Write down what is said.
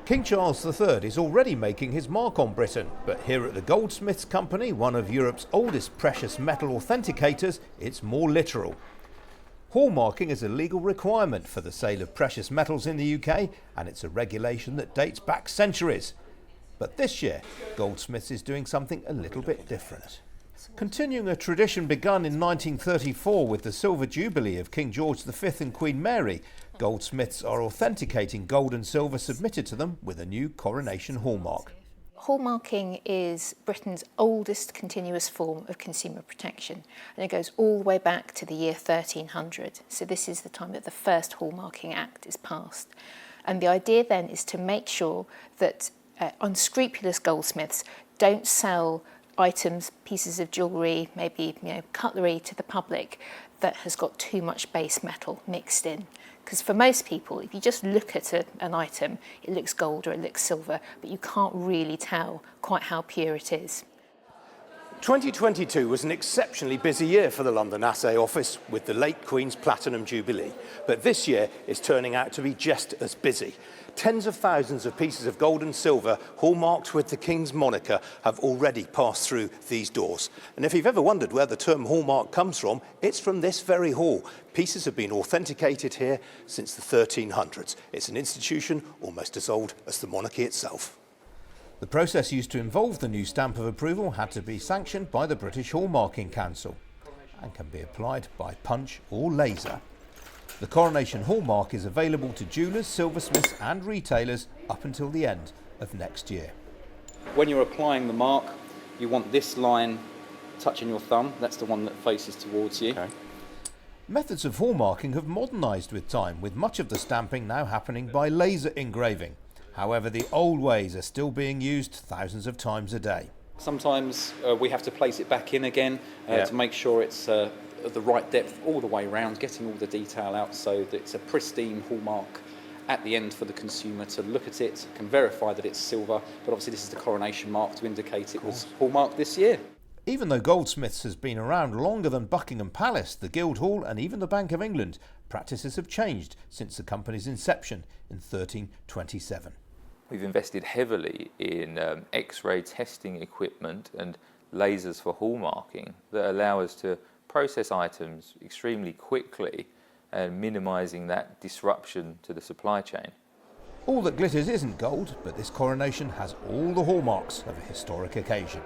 King Charles III is already making his mark on Britain, but here at the Goldsmiths Company, one of Europe's oldest precious metal authenticators, it's more literal. Hallmarking is a legal requirement for the sale of precious metals in the UK, and it's a regulation that dates back centuries. But this year, Goldsmiths is doing something a little bit different. Continuing a tradition begun in 1934 with the Silver Jubilee of King George V and Queen Mary, Goldsmiths are authenticating gold and silver submitted to them with a new Coronation Hallmark. Hallmarking is Britain's oldest continuous form of consumer protection, and it goes all the way back to the year 1300. So this is the time that the first Hallmarking Act is passed. And the idea then is to make sure that unscrupulous goldsmiths don't sell items, pieces of jewellery, maybe cutlery to the public that has got too much base metal mixed in. Because for most people, if you just look at an item, it looks gold or it looks silver, but you can't really tell quite how pure it is. 2022 was an exceptionally busy year for the London Assay Office with the late Queen's Platinum Jubilee. But this year is turning out to be just as busy. Tens of thousands of pieces of gold and silver hallmarked with the King's moniker have already passed through these doors. And if you've ever wondered where the term hallmark comes from, it's from this very hall. Pieces have been authenticated here since the 1300s. It's an institution almost as old as the monarchy itself. The process used to involve the new stamp of approval had to be sanctioned by the British Hallmarking Council and can be applied by punch or laser. The Coronation Hallmark is available to jewellers, silversmiths and retailers up until the end of next year. When you're applying the mark, you want this line touching your thumb. That's the one that faces towards you. Okay. Methods of hallmarking have modernised with time, with much of the stamping now happening by laser engraving. However, the old ways are still being used thousands of times a day. Sometimes we have to place it back in again to make sure it's the right depth all the way around, getting all the detail out so that it's a pristine hallmark at the end for the consumer to look at it, can verify that it's silver, but obviously this is the coronation mark to indicate it was hallmarked this year. Even though Goldsmiths has been around longer than Buckingham Palace, the Guildhall and even the Bank of England, practices have changed since the company's inception in 1327. We've invested heavily in X-ray testing equipment and lasers for hallmarking that allow us to process items extremely quickly and minimising that disruption to the supply chain. All that glitters isn't gold, but this coronation has all the hallmarks of a historic occasion.